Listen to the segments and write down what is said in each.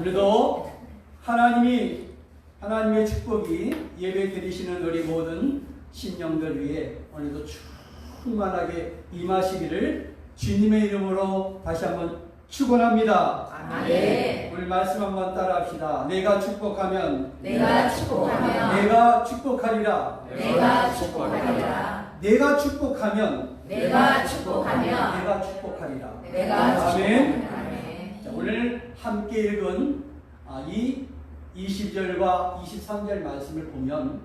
오늘도 하나님의 축복이 예배 드리시는 우리 모든 신령들 위해 오늘도 충만하게 임하시기를 주님의 이름으로 다시 한번 축원합니다. 아멘. 오늘 말씀 한번 따라합시다. 내가 축복하면 내가 축복하리라. 내가 축복하면 내가 축복하리라. 아멘. 자, 오늘 함께 읽은 이 20절과 23절 말씀을 보면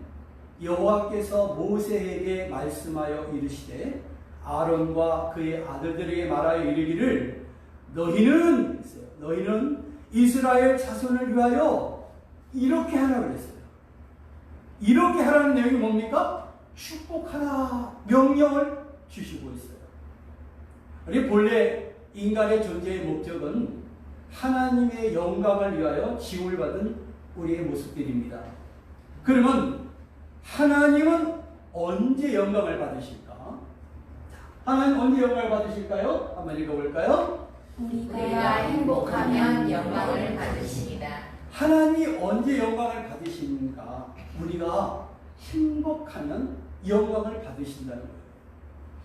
여호와께서 모세에게 말씀하여 이르시되 아론과 그의 아들들에게 말하여 이르기를 너희는 이스라엘 자손을 위하여 이렇게 하라 그랬어요. 이렇게 하라는 내용이 뭡니까? 축복하라 명령을 주시고 있어요. 우리 본래 인간의 존재의 목적은 하나님의 영광을 위하여 지음을 받은 우리의 모습들입니다. 그러면 하나님은 언제 영광을 받으실까? 하나님 언제 영광을 받으실까요? 한번 읽어볼까요? 우리가 행복하면 영광을 받으십니다. 하나님이 언제 영광을 받으십니까? 우리가 행복하면 영광을 받으신다는 거예요.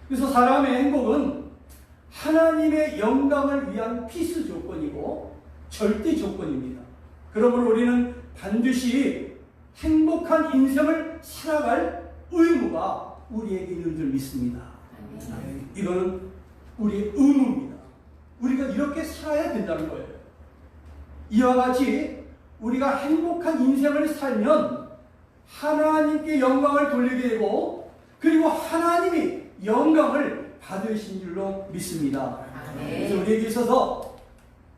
그래서 사람의 행복은 하나님의 영광을 위한 필수 조건이고 절대 조건입니다. 그러므로 우리는 반드시 행복한 인생을 살아갈 의무가 우리에게 있는 줄 믿습니다. 이거는 우리의 의무입니다. 우리가 이렇게 살아야 된다는 거예요. 이와 같이 우리가 행복한 인생을 살면 하나님께 영광을 돌리게 되고 그리고 하나님이 영광을 받으신 줄로 믿습니다. 그래서 우리에게 있어서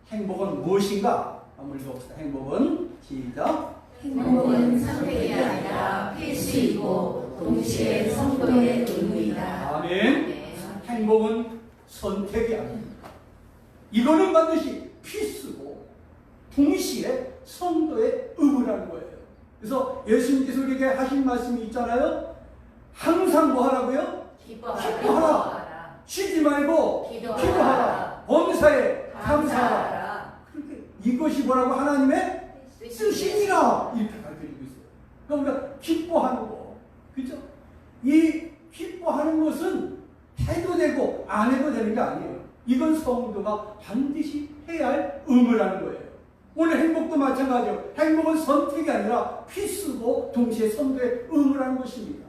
행복은 무엇인가? 한번 읽어봅시다. 행복은 시작. 행복은 선택이 아니라 필수이고 동시에 성도의 의무이다. 아멘. 행복은 선택이 아닙니다. 이거는 반드시 필수고 동시에 성도의 의무라는 거예요. 그래서 예수님께서 우리에게 하신 말씀이 있잖아요. 항상 뭐 하라고요? 기뻐하라. 쉬지 말고 기도하라. 범사에 감사하라. 그렇게 이것이 뭐라고? 하나님의 뜻이니라. 이렇게 가르쳐주고 있어요. 그러니까 우리가 기뻐하는 거. 그죠? 이 기뻐하는 것은 해도 되고 안 해도 되는 게 아니에요. 이건 성도가 반드시 해야 할 의무라는 거예요. 오늘 행복도 마찬가지예요. 행복은 선택이 아니라 필수고 동시에 성도의 의무라는 것입니다.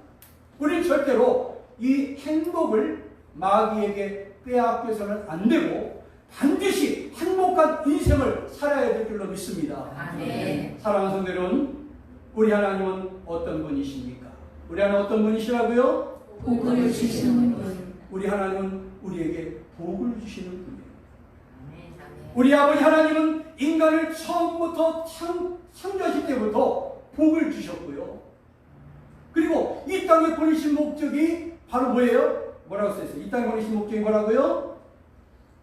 우리는 절대로 이 행복을 마귀에게 빼앗겨서는 안 되고 반드시 행복한 인생을 살아야 될 줄로 믿습니다. 아멘. 사랑하는 성도 여러분, 우리 하나님은 어떤 분이십니까? 우리 하나님 어떤 분이시라고요? 복을 주시는 분. 우리 하나님은 우리에게 복을 주시는 분이에요. 우리 아버지 하나님은 인간을 처음부터 창조하실 때부터 복을 주셨고요. 그리고 이 땅에 보내신 목적이 바로 뭐예요? 뭐라고 써있어요? 이 땅에 보내신 목적이 뭐라고요?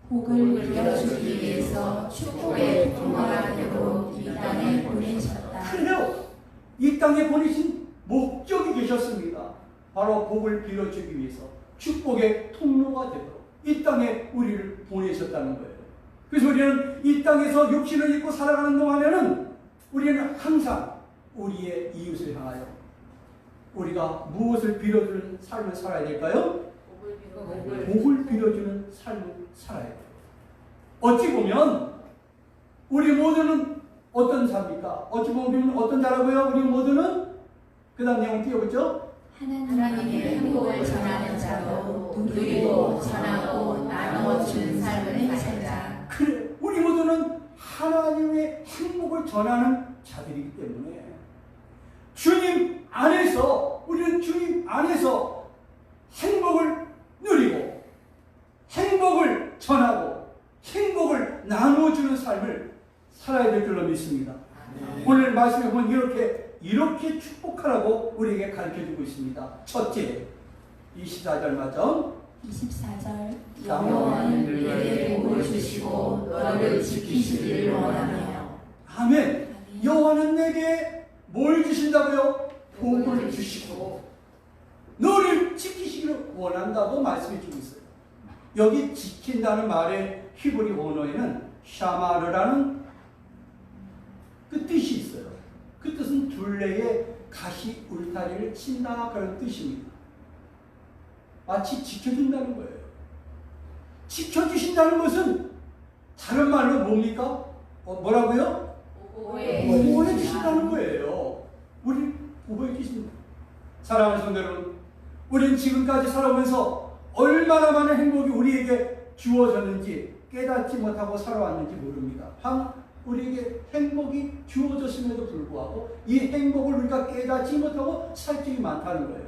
복을 물려주기 위해서 축복의 통로가 되도록 이 땅에 보내셨다. 그래요. 이 땅에 보내신 목적이 계셨습니다. 바로 복을 빌어주기 위해서 축복의 통로가 되도록 이 땅에 우리를 보내셨다는 거예요. 그래서 우리는 이 땅에서 육신을 입고 살아가는 동안에는 우리는 항상 우리의 이웃을 향하여 우리가 무엇을 빌어주는 삶을 살아야 될까요? 복을 빌어주는 삶을 살아야 돼요. 어찌 보면 우리 모두는 어떤 자입니까? 어찌 보면 우리는 어떤 자라고요? 우리 모두는 그 다음 내용 띄워보죠. 하나님의 행복을 전하는 자로 누리고 전하고 나누어주는 삶을 사는 자. 그래, 우리 모두는 하나님의 행복을 전하는 자들이기 때문에 주님 안에서 우리는 주님 안에서 행복을 누리고 행복을 전하고 행복을 나누어주는 삶을 살아야 될 줄로 믿습니다. 오늘 말씀에 보면 이렇게 축복하라고 우리에게 가르쳐주고 있습니다. 첫째, 24절 맞죠? 24절 여호와는 내게 복을 주시고 너를 지키시기를 원하며. 아멘. 여호와는 내게 뭘 주신다고요? 복을 주시고 너를 지키시기를 원한다고 말씀해 주고 있어요. 여기 지킨다는 말의 히브리 원어에는 샤마르라는 그 뜻이 있어요. 그 뜻은 둘레에 가시 울타리를 친다 그런 뜻입니다. 마치 지켜준다는 거예요. 지켜주신다는 것은 다른 말로 뭡니까? 뭐라고요? 보호해 주신다는 거예요. 우리 보호해 주신다. 사랑하는 성도 여러분, 우리는 지금까지 살아오면서 얼마나 많은 행복이 우리에게 주어졌는지 깨닫지 못하고 살아왔는지 모릅니다. 우리에게 행복이 주어졌음에도 불구하고 이 행복을 우리가 깨닫지 못하고 살 적이 많다는 거예요.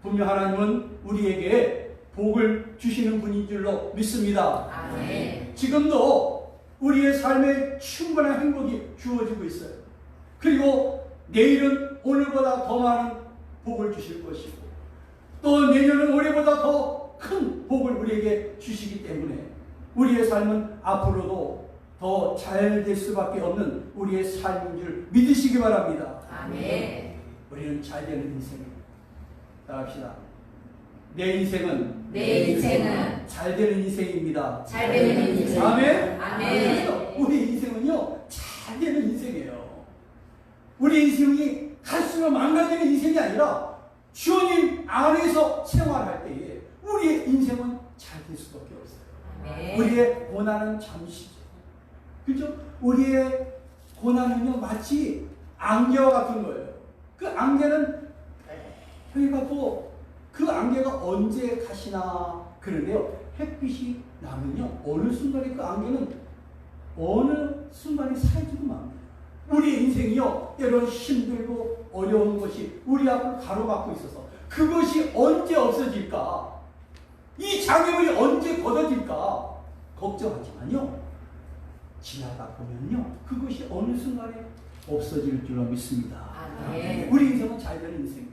분명 하나님은 우리에게 복을 주시는 분인 줄로 믿습니다. 아멘. 지금도 우리의 삶에 충분한 행복이 주어지고 있어요. 그리고 내일은 오늘보다 더 많은 복을 주실 것이고 또 내년은 올해보다 더 큰 복을 우리에게 주시기 때문에 우리의 삶은 앞으로도 더 잘 될 수밖에 없는 우리의 삶인 줄 믿으시기 바랍니다. 아멘. 우리는 잘 되는 인생입니다. 따라합시다. 내 인생은 잘 되는 인생입니다. 잘 되는 인생. 아멘. 아멘. 우리 인생은요 잘 되는 인생이에요. 우리 인생이 갈수록 망가지는 인생이 아니라 주님 안에서 생활할 때에 우리의 인생은 잘 될 수밖에 없어요. 아멘. 우리의 고난은 잠시죠. 그죠? 우리의 고난은요 마치 안개와 같은 거예요. 그 안개는 해가고 그 안개가 언제 가시나 그런데요 햇빛이 나면요 어느 순간에 그 안개는 어느 순간에 사라지고 맙니다. 우리의 인생이요 때로는 힘들고 어려운 것이 우리 앞을 가로막고 있어서 그것이 언제 없어질까, 이 장애물이 언제 걷어질까 걱정하지만요 지나가 보면요 그것이 어느 순간에 없어질 줄로 믿습니다. 아멘. 우리 인생은 잘 되는 인생이에요.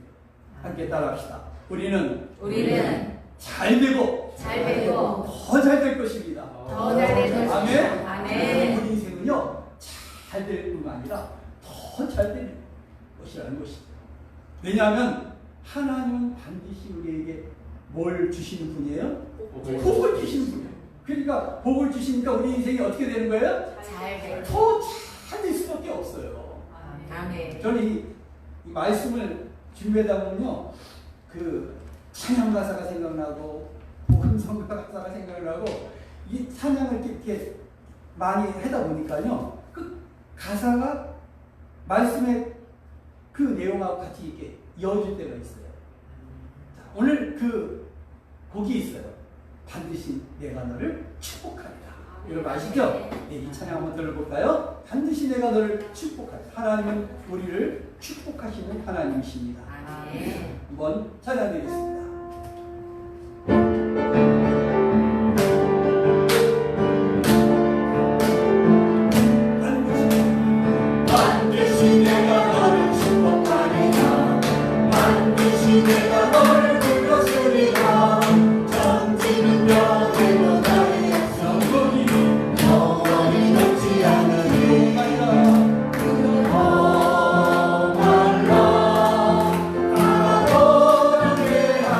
함께 따라합시다. 우리는 잘 되고 더 잘 될 것입니다. 더 잘 될 것입니다. 아멘. 아멘. 우리 인생은요 잘 될 뿐만 아니라 더 잘 될 것이라는 것이죠. 왜냐하면 하나님은 반드시 우리에게 뭘 주시는 분이에요? 복을 주시는 분이에요. 그러니까 복을 주시니까 우리 인생이 어떻게 되는 거예요? 더 잘 될 수밖에 없어요. 아멘. 저는 이 말씀을 준비하다 보면요 그 찬양 가사가 생각나고 복음성 가사가 생각나고 이 찬양을 이렇게 많이 하다 보니까요 그 가사가 말씀의 그 내용하고 같이 이렇게 이어질 때가 있어요. 자, 오늘 그 곡이 있어요. 반드시 내가 너를 축복하리라. 여러분 아시죠? 네, 이 찬양 한번 들어볼까요? 반드시 내가 너를 축복하리라. 하나님은 우리를 축복하시는 하나님이십니다. 아멘. 한번 찬양드리겠습니다. 반드시 내가 너를 축복하리라. 반드시 내가 너를 불러주리라. 전지는 명예로 나의 약속이 영원히 늙지 않으리. 하나도 함께하라.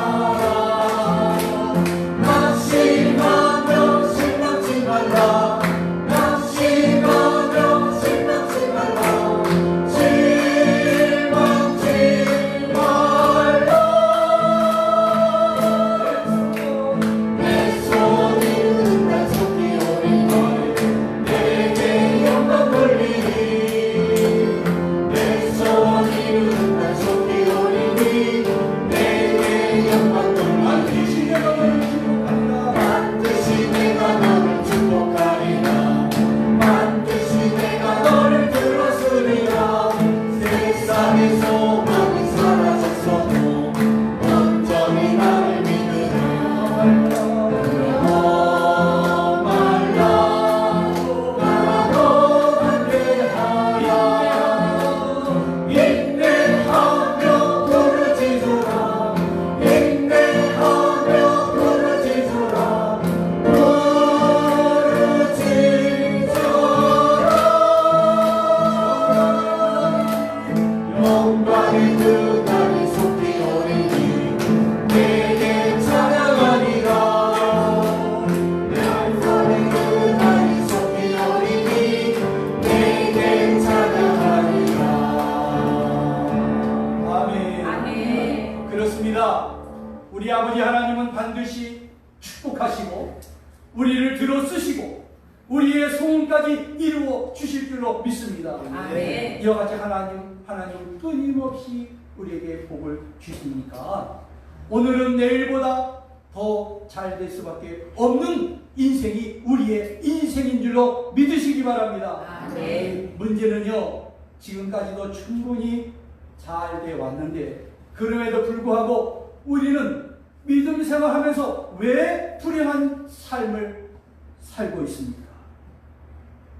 인생으로 쓰시고 우리의 소원까지 이루어 주실 줄로 믿습니다. 아멘. 이와 같이 하나님 끊임없이 우리에게 복을 주시니까 오늘은 내일보다 더 잘 될 수밖에 없는 인생이 우리의 인생인 줄로 믿으시기 바랍니다. 아멘. 문제는요, 지금까지도 충분히 잘 돼 왔는데 그럼에도 불구하고 우리는 믿음 생활하면서 왜 불행한 삶을 살고 있습니까?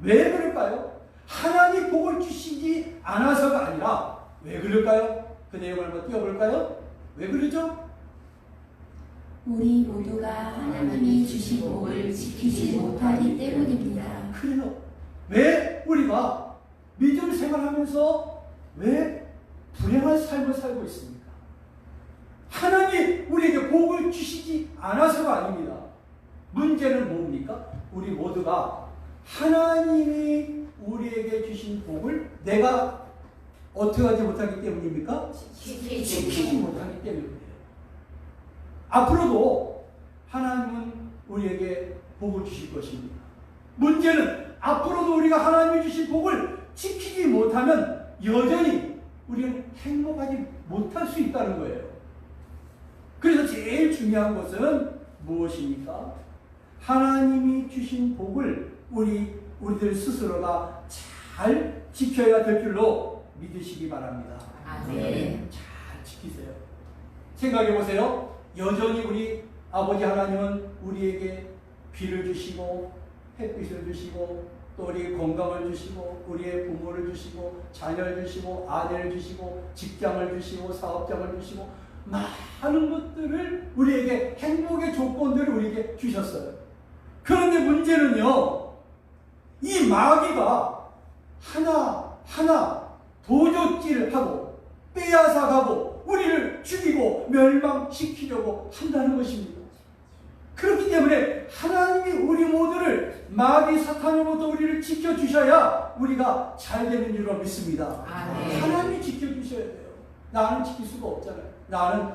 왜 그럴까요? 하나님 복을 주시지 않아서가 아니라 왜 그럴까요? 그 내용을 한번 띄워볼까요? 왜 그러죠? 우리 모두가 하나님이 주신 복을 지키지 못하기 때문입니다. 그래요. 왜 우리가 믿음 생활하면서 왜 불행한 삶을 살고 있습니까? 하나님 우리에게 복을 주시지 않아서가 아닙니다. 문제는 뭡니까? 우리 모두가 하나님이 우리에게 주신 복을 내가 어떻게 하지 못하기 때문입니까? 지키지 못하기 때문입니다. 앞으로도 하나님은 우리에게 복을 주실 것입니다. 문제는 앞으로도 우리가 하나님이 주신 복을 지키지 못하면 여전히 우리는 행복하지 못할 수 있다는 거예요. 그래서 제일 중요한 것은 무엇입니까? 하나님이 주신 복을 우리들 스스로가 잘 지켜야 될 줄로 믿으시기 바랍니다. 아멘. 잘 지키세요. 생각해 보세요. 여전히 우리 아버지 하나님은 우리에게 비를 주시고 햇빛을 주시고 또 우리 건강을 주시고 우리의 부모를 주시고 자녀를 주시고 아내를 주시고 직장을 주시고 사업장을 주시고 많은 것들을 우리에게 행복의 조건들을 우리에게 주셨어요. 그런데 문제는요, 이 마귀가 하나하나 도적질을 하고 빼앗아가고 우리를 죽이고 멸망시키려고 한다는 것입니다. 그렇기 때문에 하나님이 우리 모두를 마귀 사탄으로부터 우리를 지켜주셔야 우리가 잘 되는 줄로 믿습니다. 아멘. 하나님이 지켜주셔야 돼요. 나는 지킬 수가 없잖아요. 나는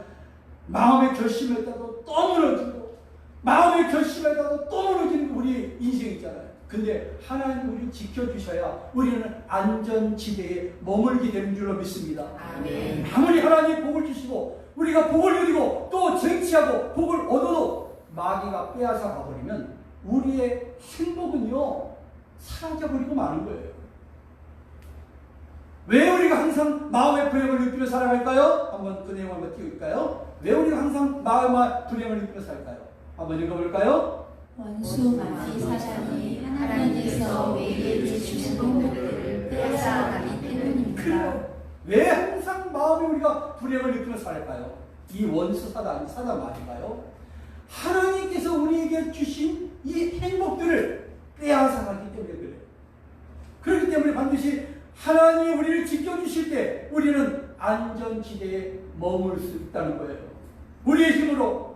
마음의 결심했다도 또 무너지고 마음의 결심했다도 또 무너지는 우리 인생이잖아요. 근데 하나님 우리를 지켜주셔야 우리는 안전지대에 머물게 되는 줄로 믿습니다. 아멘. 아무리 하나님이 복을 주시고 우리가 복을 누리고 또 쟁취하고 복을 얻어도 마귀가 빼앗아 가버리면 우리의 행복은요 사라져버리고 마는 거예요. 왜 우리가 항상 마음의 불행을 느끼며 살아갈까요? 한번 그 내용을 한번 띄울까요? 왜 우리가 항상 마음의 불행을 느끼며 살까요? 한번 읽어볼까요? 원수 마귀 사단이 하나님께서 우리에게 주신 복들을 빼앗아가기 때문입니다. 왜 항상 마음에 우리가 불행을 느끼며 살까요? 이 원수 사단 마귀가요? 하나님께서 우리에게 주신 이 행복들을 빼앗아가기 때문에 그래요. 그렇기 때문에 반드시 하나님이 우리를 지켜주실 때 우리는 안전지대에 머물 수 있다는 거예요. 우리의 힘으로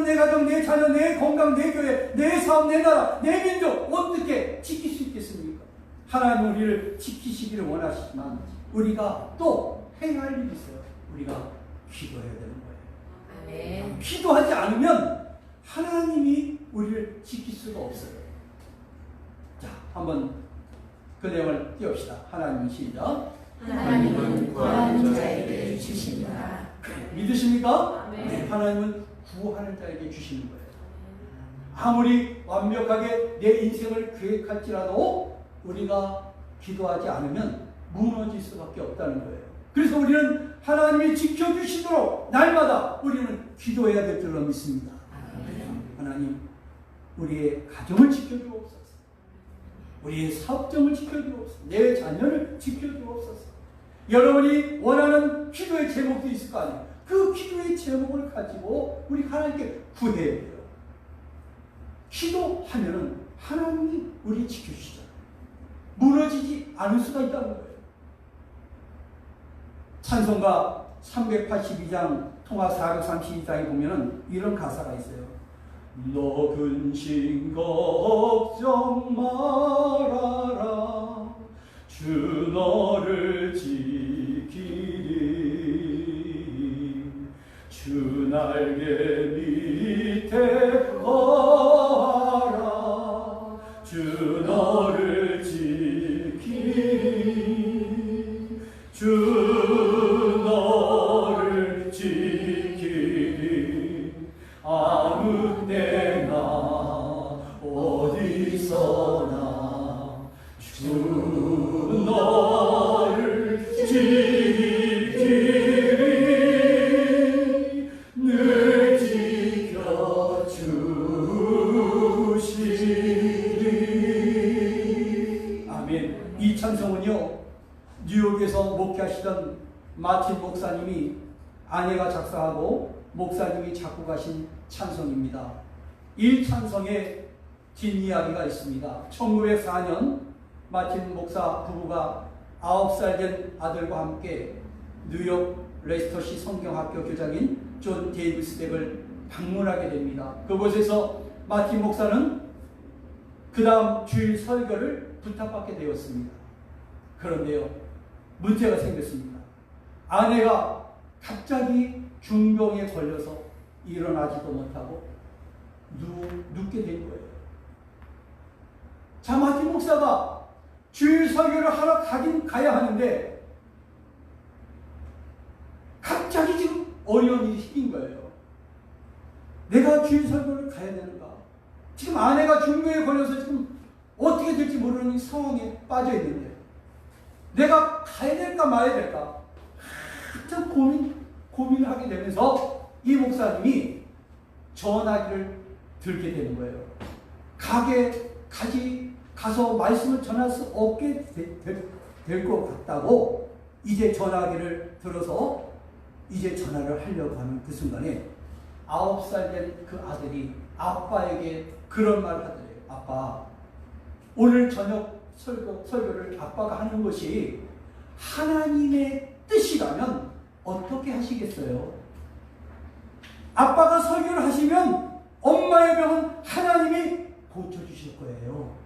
내 가정, 내 자녀, 내 건강, 내 교회, 내 사업, 내 나라, 내 민족 어떻게 지킬 수 있겠습니까? 하나님 우리를 지키시기를 원하시지만 우리가 또 해야 할 일이 있어요. 우리가 기도해야 되는 거예요. 아멘. 기도하지 않으면 하나님이 우리를 지킬 수가 없어요. 자, 한번 그 내용을 띄웁시다. 하나님 시작. 하나님은 구하는 자에게 주신다. 믿으십니까? 아멘. 하나님은 구하는 자에게 주시는 거예요. 아무리 완벽하게 내 인생을 계획할지라도 우리가 기도하지 않으면 무너질 수밖에 없다는 거예요. 그래서 우리는 하나님이 지켜주시도록 날마다 우리는 기도해야 될 줄로 믿습니다. 하나님, 우리의 가정을 지켜주옵소서. 우리의 사업장을 지켜주옵소서. 내 자녀를 지켜주옵소서. 여러분이 원하는 기도의 제목도 있을 거 아니에요. 그 기도의 제목을 가지고 우리 하나님께 구해야 돼요. 기도하면은 하나님이 우리 지켜주시잖아요. 무너지지 않을 수가 있다는 거예요. 찬송가 382장 통화 432장에 보면은 이런 가사가 있어요. 너 근심 걱정 말아라 주 너를 지키리 주 날개 밑에 거하라 너를 지키리 주 너를 지키리 아무 때나 어디서나 주 너를 지키리 늘 지켜주시리. 아멘. 이 찬송은요 뉴욕에서 목회하시던 마틴 목사님이 아내가 작사하고 목사님이 작곡하신 찬송입니다. 이 찬송에 뒷이야기가 있습니다. 1904년 마틴 목사 부부가 9살 된 아들과 함께 뉴욕 레스터시 성경학교 교장인 존 데이비스 댁을 방문하게 됩니다. 그곳에서 마틴 목사는 그 다음 주일 설교를 부탁받게 되었습니다. 그런데요, 문제가 생겼습니다. 아내가 갑자기 중병에 걸려서 일어나지도 못하고 눕게 된 거예요. 자, 마틴 목사가 주일 설교를 하러 가야 하는데 갑자기 지금 어려운 일이 생긴 거예요. 내가 주일 설교를 가야 되는가? 지금 아내가 중병에 걸려서 지금 어떻게 될지 모르는 상황에 빠져 있는데 내가 가야 될까 말아야 될까? 한참 고민을 하게 되면서 이 목사님이 전화기를 들게 되는 거예요. 가서 말씀을 전할 수 없게 될 것 같다고 이제 전화기를 들어서 이제 전화를 하려고 하는 그 순간에 9살 된 그 아들이 아빠에게 그런 말을 하더래요. 아빠, 오늘 저녁 설교를 아빠가 하는 것이 하나님의 뜻이라면 어떻게 하시겠어요? 아빠가 설교를 하시면 엄마의 병은 하나님이 고쳐주실 거예요.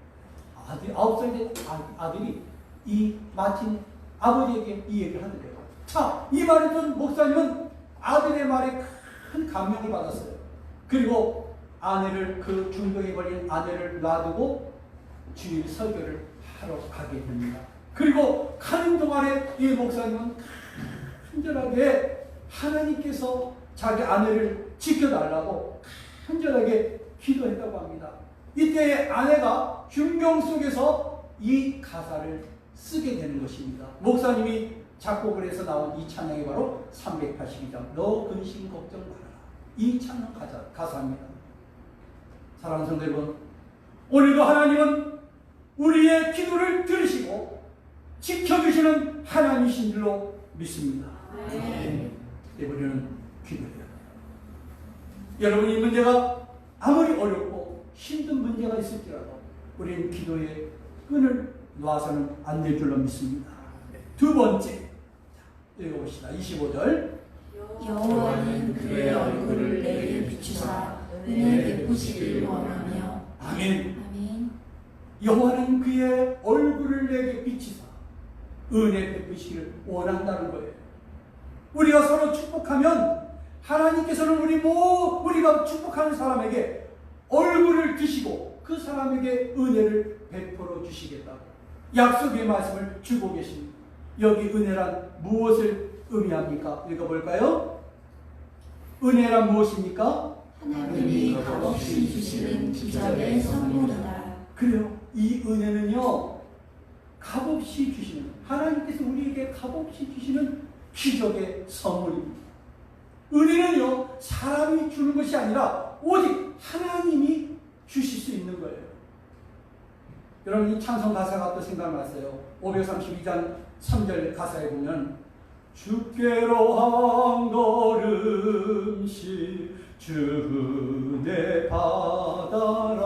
9살 된 아들이 이 마틴 아버지에게 이 얘기를 하더래요. 자, 이 말을 듣는 목사님은 아들의 말에 큰 감명을 받았어요. 그리고 그 중병에 걸린 아내를 놔두고 주일 설교를 하러 가게 됩니다. 그리고 가는 동안에 이 목사님은 간절하게 하나님께서 자기 아내를 지켜달라고 간절하게 기도했다고 합니다. 이때 아내가 중병 속에서 이 가사를 쓰게 되는 것입니다. 목사님이 작곡을 해서 나온 이 찬양이 바로 382장 너 근심 걱정 말아라. 이 찬양 가사입니다. 사랑하는 성도 여러분, 오늘도 하나님은 우리의 기도를 들으시고 지켜주시는 하나님이신 줄로 믿습니다. 우리는 기도해야 합니다. 여러분, 이 문제가 아무리 어렵고 힘든 문제가 있을지라도 우리는 기도의 끈을 놔서는 안 될 줄로 믿습니다. 두 번째, 읽어봅시다. 25절. 여호와는 그의 얼굴을 내게 비추사 은혜 베푸시길 원하며. 아멘. 아멘. 여호와는 그의 얼굴을 내게 비치사 은혜 베푸시기를 원한다는 거예요. 우리가 서로 축복하면 하나님께서는 우리가 축복하는 사람에게 얼굴을 드시고 그 사람에게 은혜를 베풀어 주시겠다고 약속의 말씀을 주고 계십니다. 여기 은혜란 무엇을 의미합니까? 읽어볼까요? 은혜란 무엇입니까? 하나님이 값없이 주시는 기적의 선물이다. 그래요. 이 은혜는요, 값없이 주시는, 하나님께서 우리에게 값없이 주시는 기적의 선물입니다. 은혜는요, 사람이 주는 것이 아니라 오직 하나님이 주실 수 있는 거예요. 여러분, 이 찬송 가사가 또 생각났어요. 532장 3절 가사에 보면 주께로 한 걸음씩 주 은혜 받아라.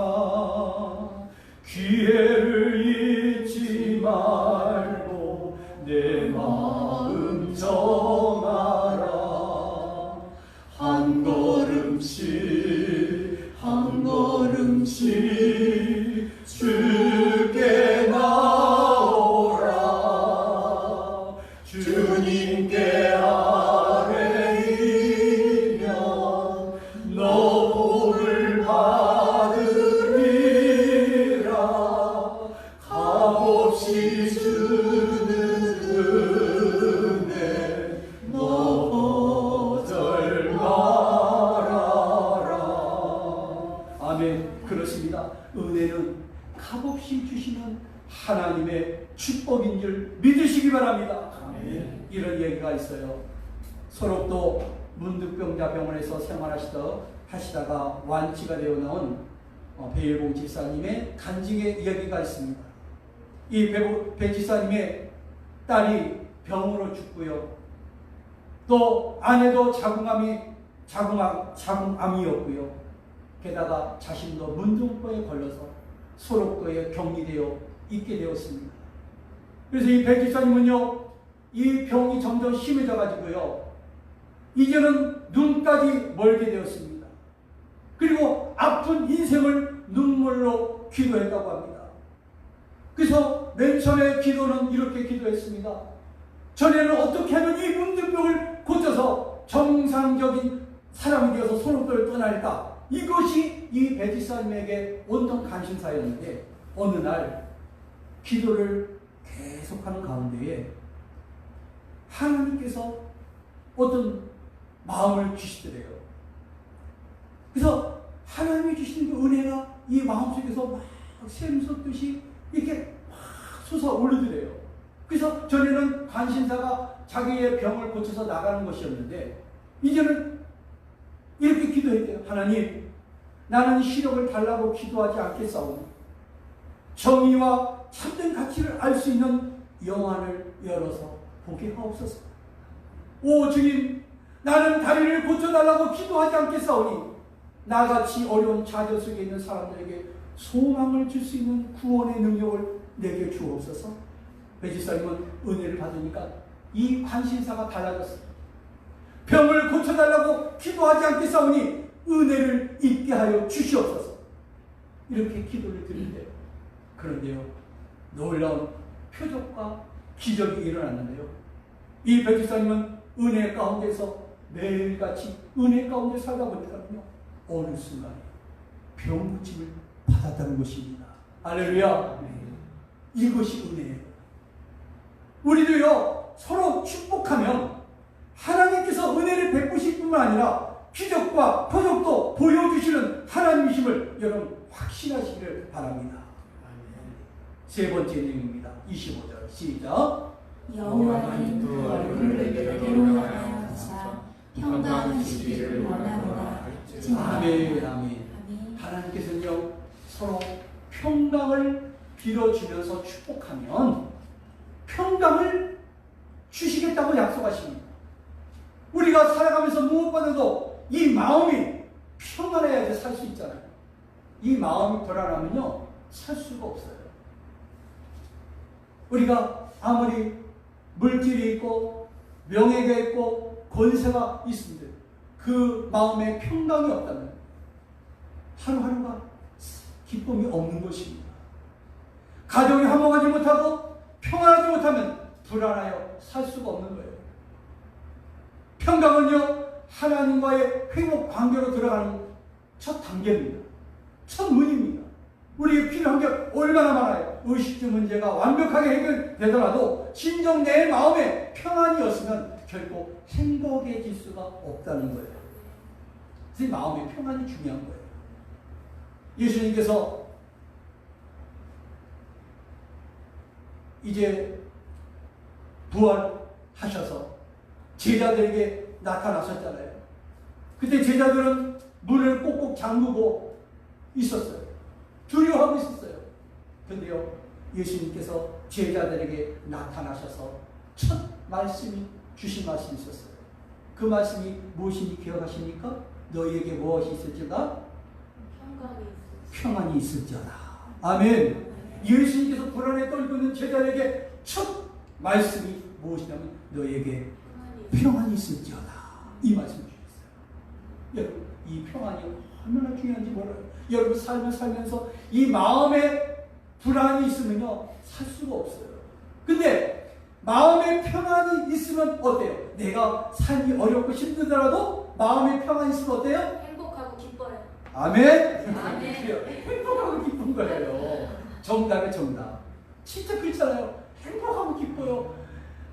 기회를 잊지 말고 내 마음 정하라. 한 걸음씩 한 걸음씩 주께 나오라. 주님께 아뢰이면 너 복을 받으리라. 하나님의 축복인 줄 믿으시기 바랍니다. 아멘. 이런 얘기가 있어요. 소록도 문득병자 병원에서 하시다가 완치가 되어 나온 배일봉 집사님의 간증의 이야기가 있습니다. 이 배 집사님의 딸이 병으로 죽고요. 또 아내도 자궁암이었고요. 게다가 자신도 문둥병에 걸려서 소록도에 격리되어 있게 되었습니다. 그래서 이 배 집사님은요, 이 병이 점점 심해져 가지고요, 이제는 눈까지 멀게 되었습니다. 그리고 아픈 인생을 눈물로 기도했다고 합니다. 그래서 맨 처음에 기도는 이렇게 기도했습니다. 전에는 어떻게 하면 이 문둥병을 고쳐서 정상적인 사람이 되어서 소록도를 떠날까? 이것이 이 배지사님에게 온통 관심사였는데, 어느 날 기도를 계속하는 가운데에 하나님께서 어떤 마음을 주시더래요. 그래서 하나님이 주시는 그 은혜가 이 마음속에서 막 샘솟듯이 이렇게 막 솟아오르더래요. 그래서 전에는 관심사가 자기의 병을 고쳐서 나가는 것이었는데, 이제는 이렇게 기도했대요. 하나님, 나는 시력을 달라고 기도하지 않겠사오니 정의와 참된 가치를 알 수 있는 영안을 열어서 보게 하옵소서. 오 주님, 나는 다리를 고쳐달라고 기도하지 않겠사오니 나같이 어려운 좌절 속에 있는 사람들에게 소망을 줄 수 있는 구원의 능력을 내게 주옵소서. 배지사님은 은혜를 받으니까 이 관심사가 달라졌어요. 병을 고쳐달라고 기도하지 않겠사오니 은혜를 입게 하여 주시옵소서. 이렇게 기도를 드린대요. 그런데요, 놀라운 표적과 기적이 일어났는데요, 이 배지사님은 은혜 가운데서 매일같이 은혜 가운데 살다 보니까요, 어느 순간에 병 고침을 받았다는 것입니다. 할렐루야. 이것이 은혜예요. 우리도요, 서로 축복하면 하나님께서 은혜를 베푸실 뿐만 아니라 기적과 표적도 보여주시는 하나님이심을 여러분 확신하시기를 바랍니다. 세 번째 내용입니다. 25절 시작. 여호와는 그 얼굴을 내게로 향하사 평강 주시기를 원하노라. 아멘, 아멘. 하나님께서는요, 서로 평강을 빌어주면서 축복하면 평강을 주시겠다고 약속하십니다. 우리가 살아가면서 무엇보다도 이 마음이 평안해야지 살 수 있잖아요. 이 마음이 불안하면요, 살 수가 없어요. 우리가 아무리 물질이 있고 명예가 있고 권세가 있습니다. 그 마음에 평강이 없다면 하루하루가 기쁨이 없는 것입니다. 가정이 화목하지 못하고 평안하지 못하면 불안하여 살 수가 없는 거예요. 평강은요, 하나님과의 회복 관계로 들어가는 첫 단계입니다. 첫 문입니다. 우리에게 필요한 게 얼마나 많아요. 의식주 문제가 완벽하게 해결되더라도 진정 내 마음에 평안이었으면 결코 행복해질 수가 없다는 거예요. 그래서 마음의 평안이 중요한 거예요. 예수님께서 이제 부활하셔서 제자들에게 나타나셨잖아요. 그때 제자들은 문을 꼭꼭 잠그고 있었어요. 두려워하고 있었어요. 근데요, 예수님께서 제자들에게 나타나셔서 첫 말씀이 주신 말씀이 있었어요. 그 말씀이 무엇인지 기억하십니까? 너희에게 무엇이 있을지어다? 평안이 있을지어다. 아멘. 예수님께서 불안에 떨고 있는 제자들에게 첫 말씀이 무엇이냐면 너희에게 평안이 있을지어다. 이 말씀을 주셨어요. 여러분, 이 평안이 얼마나 중요한지 몰라요. 여러분 삶을 살면서 이 마음에 불안이 있으면요, 살 수가 없어요. 근데 마음에 평안이 있으면 어때요? 내가 삶이 어렵고 힘들더라도 마음에 평안이 있으면 어때요? 행복하고 기뻐요. 아멘. 아멘. 행복하고 기쁜 거예요. 정답의 정답. 진짜 그렇잖아요. 행복하고 기뻐요.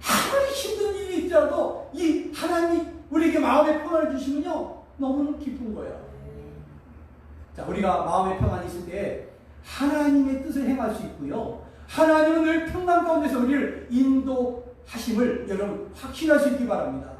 아무리 힘든 일이 있더라도 이 하나님이 우리에게 마음의 평안을 주시면요, 너무너무 기쁜 거예요. 자, 우리가 마음의 평안이 있을 때 하나님의 뜻을 행할 수 있고요, 하나님은 늘 평강 가운데서 우리를 인도하심을 여러분 확신할 수 있기 바랍니다.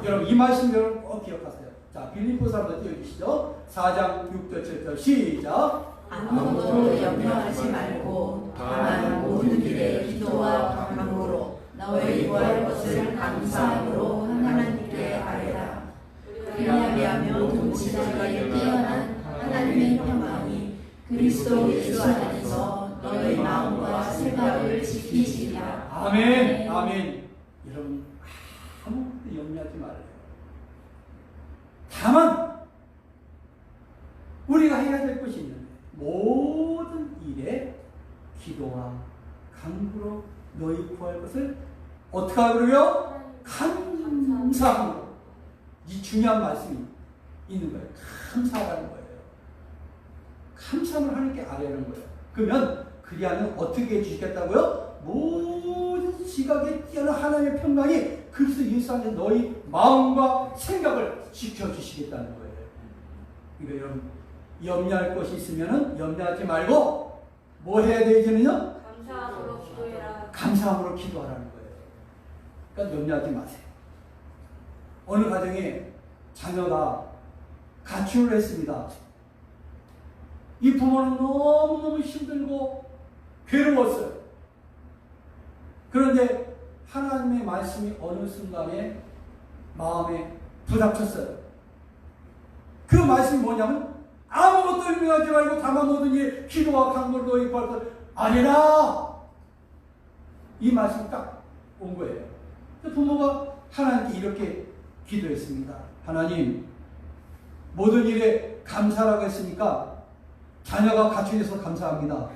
여러분 이 말씀 여러분 꼭 기억하세요. 자, 빌립보서 한번 띄워주시죠. 4장 6절 7절 시작. 아무것도 염려하지 말고 다만 모든 일에 기도와 간구로 너희 구할 것을 감사함으로 하나님께 아뢰라. 왜냐하면 동지자에 뛰어난 하나님의 평강이 그리스도 예수 안에서 너희 마음과 생각을 지키시리라. 아멘. 아멘. 여러분 아무것도 염려하지 말아요. 다만 우리가 해야 될 것이 있는데 모든 일에 기도와 간구로 너희 구할 것을 어떻게 하고요? 감사함으로. 이 중요한 말씀이 있는 거예요. 감사하라는 거예요. 감사함을 하나님께 아뢰는 거예요. 그러면 그리하면 어떻게 해주시겠다고요? 모든 지각에 뛰어난 하나님의 평강이 그리스도 예수 안에 너희 마음과 생각을 지켜주시겠다는 거예요. 그러니까 여러분 염려할 것이 있으면 염려하지 말고 뭐 해야 되지는요? 감사함으로 기도해라. 감사함으로 기도하라는 거예요. 그러니까 염려하지 마세요. 어느 가정에 자녀가 가출을 했습니다. 이 부모는 너무너무 힘들고 괴로웠어요. 그런데 하나님의 말씀이 어느 순간에 마음에 부닥쳤어요. 그 말씀이 뭐냐면 아무것도 염려하지 말고 다만 모든 일 기도와 간구로 너희 구할 것을 아뢰라. 이 말씀이 딱 온 거예요. 부모가 하나님께 이렇게 기도했습니다. 하나님, 모든 일에 감사라고 했으니까 자녀가 가출해서 감사합니다.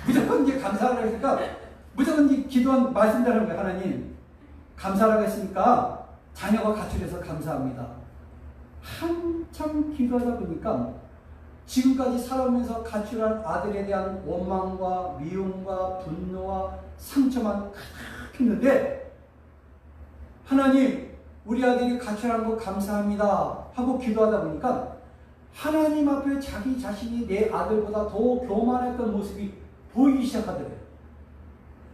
무조건 이제 감사라고 했으니까 무조건 이제 기도한 말씀대로 거예요. 하나님, 감사라고 했으니까 자녀가 가출해서 감사합니다. 한참 기도하다 보니까 지금까지 살아오면서 가출한 아들에 대한 원망과 미움과 분노와 상처만 가득했는데 하나님, 우리 아들이 가출한 거 감사합니다 하고 기도하다 보니까 하나님 앞에 자기 자신이 내 아들보다 더 교만했던 모습이 보이기 시작하더래요.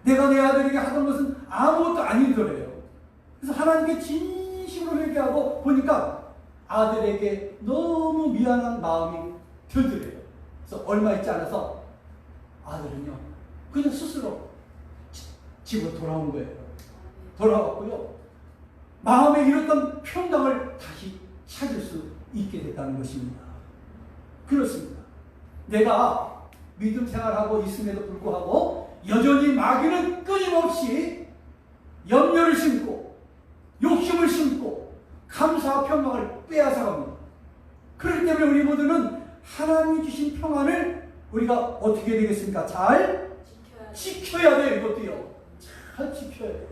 내가 내 아들에게 하던 것은 아무것도 아니더래요. 그래서 하나님께 진심으로 회개하고 보니까 아들에게 너무 미안한 마음이 들더래요. 그래서 얼마 있지 않아서 아들은요 그냥 스스로 집으로 돌아온 거예요. 돌아왔고요 마음에 잃었던 평강을 다시 찾을 수 있게 됐다는 것입니다. 그렇습니다. 내가 믿음 생활하고 있음에도 불구하고 여전히 마귀는 끊임없이 염려를 심고 욕심을 심고 감사와 평강을 빼앗아갑니다. 그렇기 때문에 우리 모두는 하나님이 주신 평안을 우리가 어떻게 되겠습니까? 잘 지켜야 돼요. 이것도요. 잘 지켜야 돼요.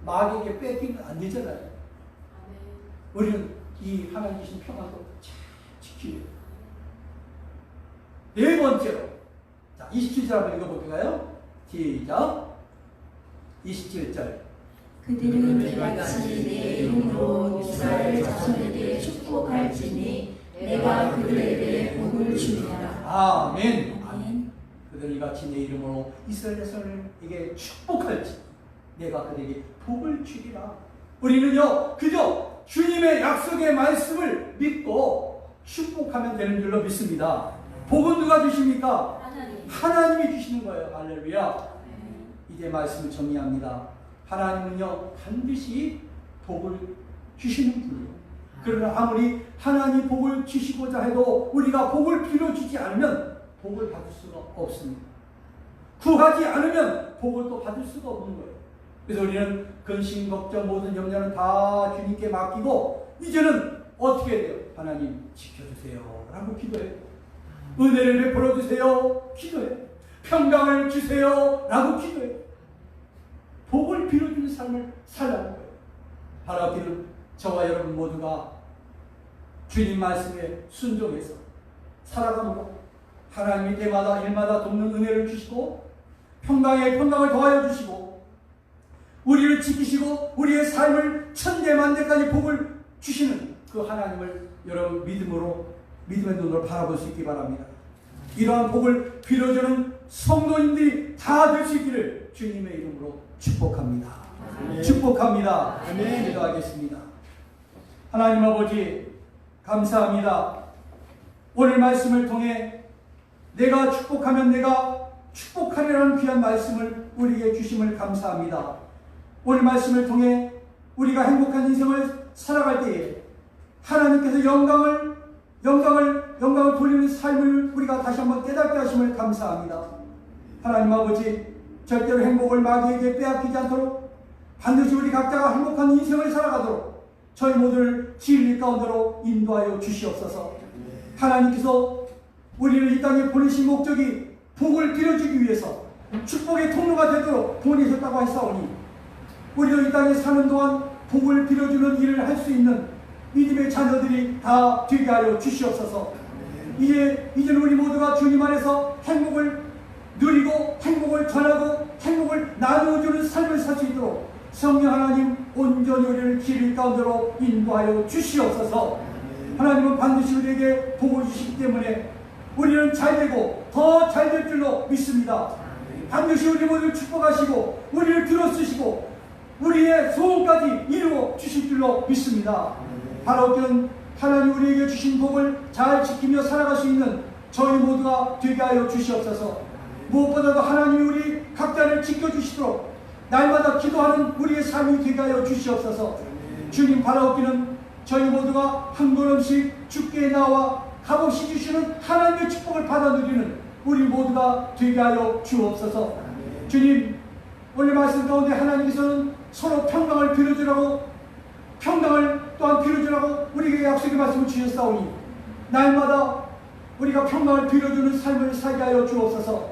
마귀에게 뺏기면 안 되잖아요. 우리는 이 하나님 주신 평안도 잘 지켜야 돼요. 네 번째로, 자, 27절 한번 읽어볼까요? 시작. 27절. 그들은 같이 내 이름으로 이스라엘 자손에게 축복할지니 내가 그들에게 복을 주리라. 아멘. 아멘. 그들이 같이 내 이름으로 이스라엘 자손에게 축복할지 내가 그들에게 복을 주리라. 우리는요 그저 주님의 약속의 말씀을 믿고 축복하면 되는 줄로 믿습니다. 복은 누가 주십니까? 하나님이 주시는 거예요. 할렐루야. 이제 말씀을 정리합니다. 하나님은요 반드시 복을 주시는 분이에요. 그러나 아무리 하나님 복을 주시고자 해도 우리가 복을 빌어주지 않으면 복을 받을 수가 없습니다. 구하지 않으면 복을 또 받을 수가 없는 거예요. 그래서 우리는 근심, 걱정, 모든 염려는 다 주님께 맡기고 이제는 어떻게 해야 돼요? 하나님 지켜주세요 라고 기도해요. 은혜를 베풀어 주세요 기도해요. 평강을 주세요 라고 기도해요. 복을 빌어주는 삶을 살라는 거예요. 바라기는 저와 여러분 모두가 주님 말씀에 순종해서 살아감으로 하나님이 때마다 일마다 돕는 은혜를 주시고 평강에 평강을 더하여 주시고 우리를 지키시고 우리의 삶을 천대만대까지 복을 주시는 그 하나님을 여러분 믿음의 눈으로 바라볼 수 있기 바랍니다. 이러한 복을 빌어주는 성도님들이 다 될 수 있기를 주님의 이름으로 축복합니다. 축복합니다. 기도하겠습니다. 하나님 아버지 감사합니다. 오늘 말씀을 통해 내가 축복하면 내가 축복하리라는 귀한 말씀을 우리에게 주심을 감사합니다. 오늘 말씀을 통해 우리가 행복한 인생을 살아갈 때에 하나님께서 영광을 돌리는 삶을 우리가 다시 한번 깨닫게 하심을 감사합니다. 하나님 아버지 절대로 행복을 마귀에게 빼앗기지 않도록 반드시 우리 각자가 행복한 인생을 살아가도록 저희 모두를 진리 가운데로 인도하여 주시옵소서. 하나님께서 우리를 이 땅에 보내신 목적이 복을 빌어주기 위해서 축복의 통로가 되도록 보내셨다고 하사오니 우리도 이 땅에 사는 동안 복을 빌어주는 일을 할 수 있는 믿음의 자녀들이 다 되게 하여 주시옵소서. 이제는 우리 모두가 주님 안에서 행복을 누리고 행복을 전하고 행복을 나누어주는 삶을 살 수 있도록 성령 하나님 온전히 우리를 길 가운데로 인도하여 주시옵소서. 하나님은 반드시 우리에게 복을 주시기 때문에 우리는 잘되고 더 잘될 줄로 믿습니다. 반드시 우리 모두를 축복하시고 우리를 들어쓰시고 우리의 소원까지 이루어 주실 줄로 믿습니다. 바로 그런 하나님 우리에게 주신 복을 잘 지키며 살아갈 수 있는 저희 모두가 되게 하여 주시옵소서. 무엇보다도 하나님이 우리 각자를 지켜주시도록 날마다 기도하는 우리의 삶이 되게 하여 주시옵소서. 주님 바라옵기는 저희 모두가 한 걸음씩 주께 나와 값없이 주시는 하나님의 축복을 받아 누리는 우리 모두가 되게 하여 주옵소서. 주님 오늘 말씀 가운데 하나님께서는 서로 평강을 빌어주라고 평강을 또한 빌어주라고 우리에게 약속의 말씀을 주셨사오니 날마다 우리가 평강을 빌어주는 삶을 살게 하여 주옵소서.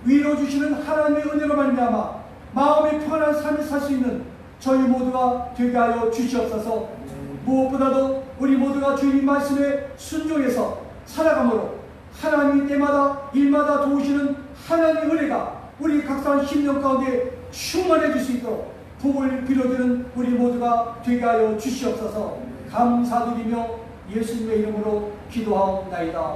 위로 주시는 하나님의 은혜로 말미암아 마음의 평안한 삶을 살 수 있는 저희 모두가 되게 하여 주시옵소서. 무엇보다도 우리 모두가 주님 말씀에 순종해서 살아감으로 하나님이 때마다 일마다 도우시는 하나님의 은혜가 우리 각자의 심령 가운데 충만해질 수 있도록 복을 빌어주는 우리 모두가 되게 하여 주시옵소서. 감사드리며 예수님의 이름으로 기도하옵나이다.